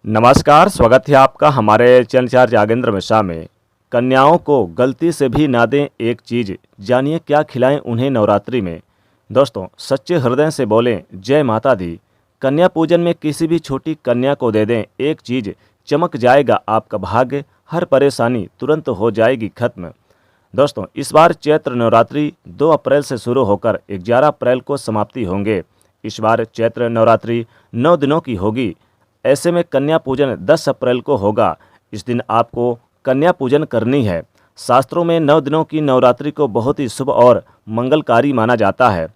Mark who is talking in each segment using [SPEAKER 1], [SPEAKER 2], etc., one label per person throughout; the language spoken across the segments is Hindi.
[SPEAKER 1] नमस्कार, स्वागत है आपका हमारे चैनल चार जागेंद्र मिश्रा में। कन्याओं को गलती से भी ना दें एक चीज़, जानिए क्या खिलाएं उन्हें नवरात्रि में। दोस्तों, सच्चे हृदय से बोलें जय माता दी। कन्या पूजन में किसी भी छोटी कन्या को दे दें एक चीज़, चमक जाएगा आपका भाग्य, हर परेशानी तुरंत हो जाएगी खत्म। दोस्तों, इस बार चैत्र नवरात्रि 2 अप्रैल से शुरू होकर 11 अप्रैल को समाप्ति होंगे। इस बार चैत्र नवरात्रि 9 दिनों की होगी। ऐसे में कन्या पूजन 10 अप्रैल को होगा। इस दिन आपको कन्या पूजन करनी है। शास्त्रों में 9 दिनों की नवरात्रि को बहुत ही शुभ और मंगलकारी माना जाता है,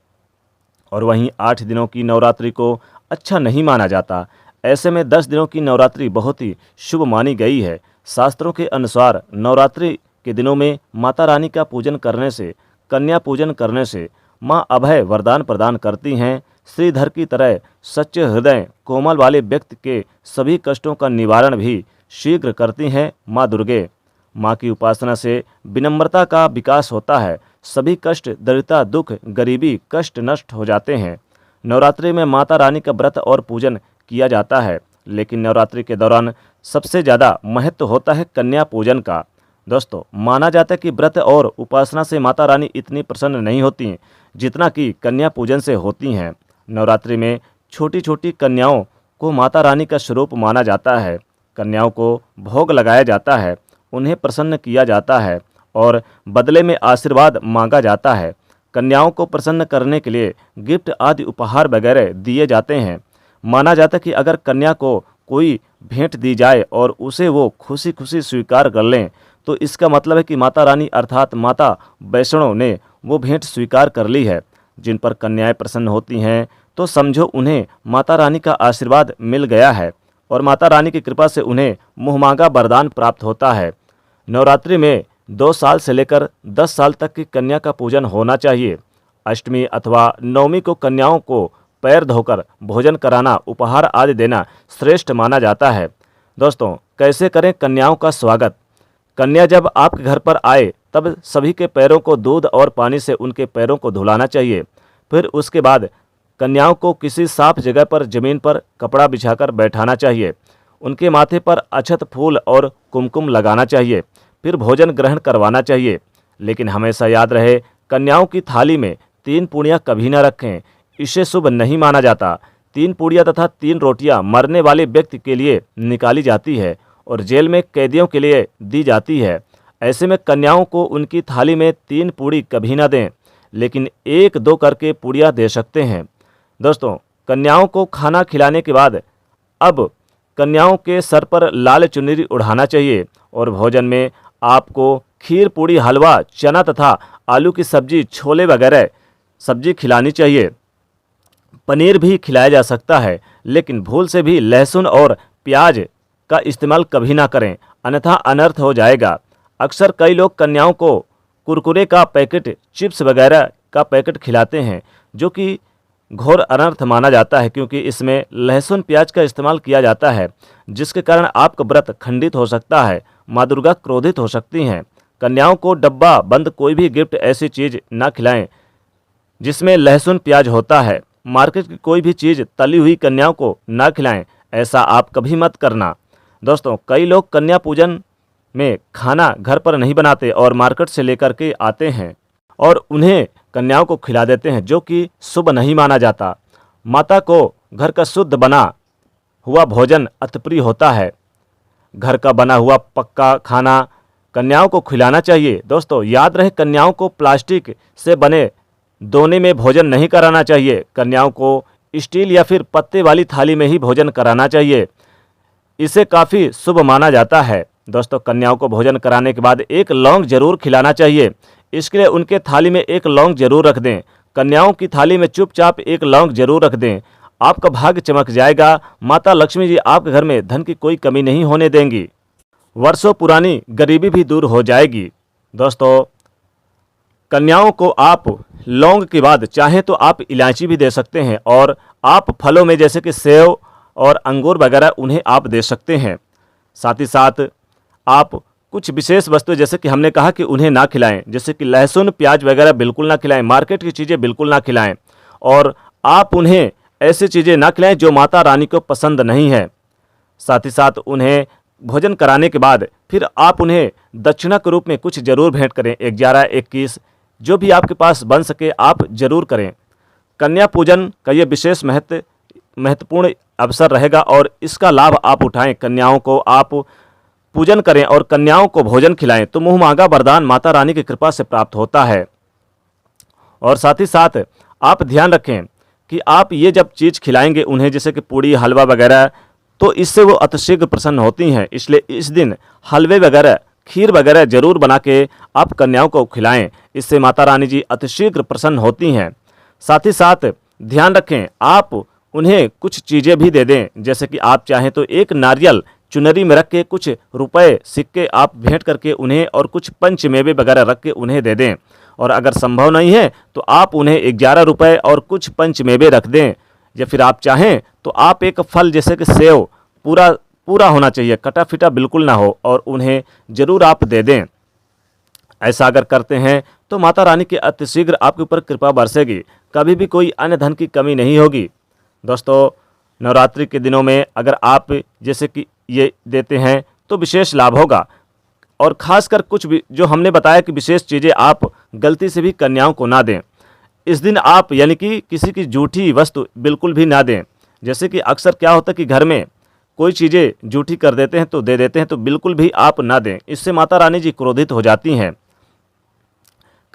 [SPEAKER 1] और वहीं 8 दिनों की नवरात्रि को अच्छा नहीं माना जाता। ऐसे में 10 दिनों की नवरात्रि बहुत ही शुभ मानी गई है। शास्त्रों के अनुसार नवरात्रि के दिनों में माता रानी का पूजन करने से, कन्या पूजन करने से माँ अभय वरदान प्रदान करती हैं। श्रीधर की तरह सच्चे हृदय कोमल वाले व्यक्ति के सभी कष्टों का निवारण भी शीघ्र करती हैं माँ दुर्गे। माँ की उपासना से विनम्रता का विकास होता है। सभी कष्ट, दरिद्रता, दुख, गरीबी, कष्ट नष्ट हो जाते हैं। नवरात्रि में माता रानी का व्रत और पूजन किया जाता है, लेकिन नवरात्रि के दौरान सबसे ज़्यादा महत्व होता है कन्या पूजन का। दोस्तों, माना जाता है कि व्रत और उपासना से माता रानी इतनी प्रसन्न नहीं होती जितना कि कन्या पूजन से होती हैं। नवरात्रि में छोटी छोटी कन्याओं को माता रानी का स्वरूप माना जाता है। कन्याओं को भोग लगाया जाता है, उन्हें प्रसन्न किया जाता है और बदले में आशीर्वाद मांगा जाता है। कन्याओं को प्रसन्न करने के लिए गिफ्ट आदि उपहार वगैरह दिए जाते हैं। माना जाता है कि अगर कन्या को कोई भेंट दी जाए और उसे वो खुशी खुशी स्वीकार कर लें, तो इसका मतलब है कि माता रानी अर्थात माता वैष्णो ने वो भेंट स्वीकार कर ली है। जिन पर कन्याएं प्रसन्न होती हैं तो समझो उन्हें माता रानी का आशीर्वाद मिल गया है और माता रानी की कृपा से उन्हें मुहमांगा वरदान प्राप्त होता है। नवरात्रि में 2 साल से लेकर 10 साल तक की कन्या का पूजन होना चाहिए। अष्टमी अथवा नवमी को कन्याओं को पैर धोकर भोजन कराना, उपहार आदि देना श्रेष्ठ माना जाता है। दोस्तों, कैसे करें कन्याओं का स्वागत? कन्या जब आपके घर पर आए तब सभी के पैरों को दूध और पानी से उनके पैरों को धुलाना चाहिए। फिर उसके बाद कन्याओं को किसी साफ जगह पर जमीन पर कपड़ा बिछाकर बैठाना चाहिए। उनके माथे पर अक्षत, फूल और कुमकुम लगाना चाहिए। फिर भोजन ग्रहण करवाना चाहिए। लेकिन हमेशा याद रहे, कन्याओं की थाली में 3 पूड़ियाँ कभी न रखें, इसे शुभ नहीं माना जाता। 3 पूड़ियाँ तथा 3 रोटियाँ मरने वाले व्यक्ति के लिए निकाली जाती है और जेल में कैदियों के लिए दी जाती है। ऐसे में कन्याओं को उनकी थाली में 3 पूड़ी कभी ना दें, लेकिन 1-2 करके पूड़ियाँ दे सकते हैं। दोस्तों, कन्याओं को खाना खिलाने के बाद अब कन्याओं के सर पर लाल चुनरी उड़ाना चाहिए और भोजन में आपको खीर, पूड़ी, हलवा, चना तथा आलू की सब्जी, छोले वगैरह सब्जी खिलानी चाहिए। पनीर भी खिलाया जा सकता है, लेकिन भूल से भी लहसुन और प्याज का इस्तेमाल कभी ना करें, अन्यथा अनर्थ हो जाएगा। अक्सर कई लोग कन्याओं को कुरकुरे का पैकेट, चिप्स वगैरह का पैकेट खिलाते हैं, जो कि घोर अनर्थ माना जाता है, क्योंकि इसमें लहसुन प्याज का इस्तेमाल किया जाता है, जिसके कारण आपका व्रत खंडित हो सकता है। माँ दुर्गा क्रोधित हो सकती हैं। कन्याओं को डब्बा बंद कोई भी गिफ्ट, ऐसी चीज़ ना खिलाएं जिसमें लहसुन प्याज होता है। मार्केट की कोई भी चीज़ तली हुई कन्याओं को ना खिलाएं, ऐसा आप कभी मत करना। दोस्तों, कई लोग कन्या पूजन में खाना घर पर नहीं बनाते और मार्केट से लेकर के आते हैं और उन्हें कन्याओं को खिला देते हैं, जो कि शुभ नहीं माना जाता। माता को घर का शुद्ध बना हुआ भोजन अतिप्रिय होता है। घर का बना हुआ पक्का खाना कन्याओं को खिलाना चाहिए। दोस्तों, याद रहे, कन्याओं को प्लास्टिक से बने दोने में भोजन नहीं कराना चाहिए। कन्याओं को स्टील या फिर पत्ते वाली थाली में ही भोजन कराना चाहिए। इसे काफ़ी शुभ माना जाता है। दोस्तों, कन्याओं को भोजन कराने के बाद 1 लौंग जरूर खिलाना चाहिए। इसके लिए उनके थाली में 1 लौंग जरूर रख दें। कन्याओं की थाली में चुपचाप 1 लौंग जरूर रख दें। आपका भाग्य चमक जाएगा। माता लक्ष्मी जी आपके घर में धन की कोई कमी नहीं होने देंगी। वर्षों पुरानी गरीबी भी दूर हो जाएगी। दोस्तों, कन्याओं को आप लौंग के बाद चाहें तो आप इलायची भी दे सकते हैं, और आप फलों में जैसे कि सेव और अंगूर वगैरह उन्हें आप दे सकते हैं। साथ ही साथ आप कुछ विशेष वस्तुएं, जैसे कि हमने कहा कि उन्हें ना खिलाएं, जैसे कि लहसुन प्याज वगैरह बिल्कुल ना खिलाएं, मार्केट की चीज़ें बिल्कुल ना खिलाएं, और आप उन्हें ऐसी चीज़ें ना खिलाएं जो माता रानी को पसंद नहीं है। साथ ही साथ उन्हें भोजन कराने के बाद फिर आप उन्हें दक्षिणा के रूप में कुछ जरूर भेंट करें। 11, 21 जो भी आपके पास बन सके आप जरूर करें। कन्या पूजन का ये विशेष महत्वपूर्ण अवसर रहेगा और इसका लाभ आप उठाएं। कन्याओं को आप पूजन करें और कन्याओं को भोजन खिलाएं तो मुँह मांगा वरदान माता रानी की कृपा से प्राप्त होता है। और साथ ही साथ आप ध्यान रखें कि आप ये जब चीज़ खिलाएंगे उन्हें, जैसे कि पूड़ी हलवा वगैरह, तो इससे वो अतिशीघ्र प्रसन्न होती हैं। इसलिए इस दिन हलवे वगैरह, खीर वगैरह जरूर बना के आप कन्याओं को खिलाएं। इससे माता रानी जी अतिशीघ्र प्रसन्न होती हैं। साथ ही साथ ध्यान रखें आप उन्हें कुछ चीज़ें भी दे दें, जैसे कि आप चाहें तो एक नारियल चुनरी में रख के कुछ रुपए सिक्के आप भेंट करके उन्हें और कुछ पंचमेवे वगैरह रख के उन्हें दे दें। और अगर संभव नहीं है तो आप उन्हें 11 रुपए और कुछ पंचमेवे रख दें, या फिर आप चाहें तो आप एक फल जैसे कि सेव पूरा होना चाहिए, कटा फिटा बिल्कुल ना हो, और उन्हें जरूर आप दे दें। ऐसा अगर करते हैं तो माता रानी की अतिशीघ्र आपके ऊपर कृपा बरसेगी, कभी भी कोई अन्य धन की कमी नहीं होगी। दोस्तों, नवरात्रि के दिनों में अगर आप जैसे कि ये देते हैं तो विशेष लाभ होगा। और ख़ासकर कुछ भी जो हमने बताया कि विशेष चीज़ें आप गलती से भी कन्याओं को ना दें। इस दिन आप यानी कि किसी की जूठी वस्तु बिल्कुल भी ना दें। जैसे कि अक्सर क्या होता है कि घर में कोई चीज़ें जूठी कर देते हैं तो दे देते हैं, तो बिल्कुल भी आप ना दें। इससे माता रानी जी क्रोधित हो जाती हैं।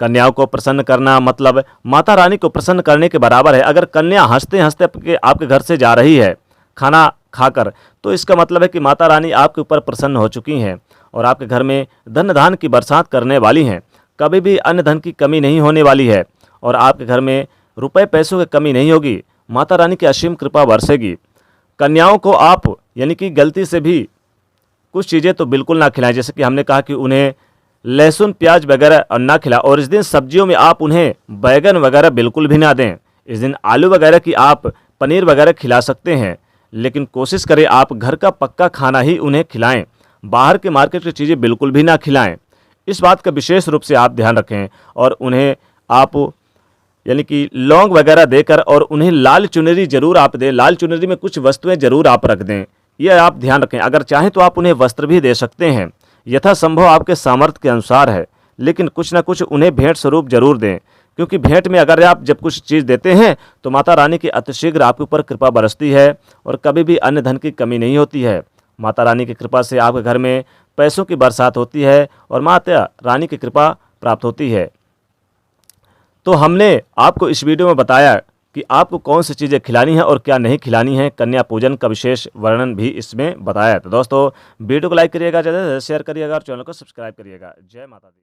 [SPEAKER 1] कन्याओं को प्रसन्न करना मतलब माता रानी को प्रसन्न करने के बराबर है। अगर कन्या हंसते हंसते आपके घर से जा रही है खाना खाकर, तो इसका मतलब है कि माता रानी आपके ऊपर प्रसन्न हो चुकी हैं और आपके घर में धन धान की बरसात करने वाली हैं। कभी भी अन्न धन की कमी नहीं होने वाली है और आपके घर में रुपए पैसों की कमी नहीं होगी। माता रानी की असीम कृपा बरसेगी। कन्याओं को आप यानी कि गलती से भी कुछ चीज़ें तो बिल्कुल ना खिलाएं, जैसे कि हमने कहा कि उन्हें लहसुन प्याज वगैरह ना खिलाएं। और इस दिन सब्जियों में आप उन्हें बैगन वगैरह बिल्कुल भी ना दें। इस दिन आलू वगैरह की आप पनीर वगैरह खिला सकते हैं, लेकिन कोशिश करें आप घर का पक्का खाना ही उन्हें खिलाएं। बाहर के मार्केट की चीज़ें बिल्कुल भी ना खिलाएं। इस बात का विशेष रूप से आप ध्यान रखें। और उन्हें आप यानी कि लौंग वगैरह देकर और उन्हें लाल चुनरी जरूर आप दें। लाल चुनरी में कुछ वस्तुएं जरूर आप रख दें, यह आप ध्यान रखें। अगर चाहें तो आप उन्हें वस्त्र भी दे सकते हैं, यथासंभव आपके सामर्थ्य के अनुसार है, लेकिन कुछ ना कुछ उन्हें भेंट स्वरूप जरूर दें। क्योंकि भेंट में अगर आप जब कुछ चीज़ देते हैं तो माता रानी की अतिशीघ्र आपके ऊपर कृपा बरसती है और कभी भी अन्न धन की कमी नहीं होती है। माता रानी की कृपा से आपके घर में पैसों की बरसात होती है और माता रानी की कृपा प्राप्त होती है। तो हमने आपको इस वीडियो में बताया कि आपको कौन सी चीज़ें खिलानी है और क्या नहीं खिलानी है। कन्या पूजन का विशेष वर्णन भी इसमें बताया। तो दोस्तों, वीडियो को लाइक करिएगा, ज़्यादा से ज़्यादा शेयर करिएगा और चैनल को सब्सक्राइब करिएगा। जय माता दी।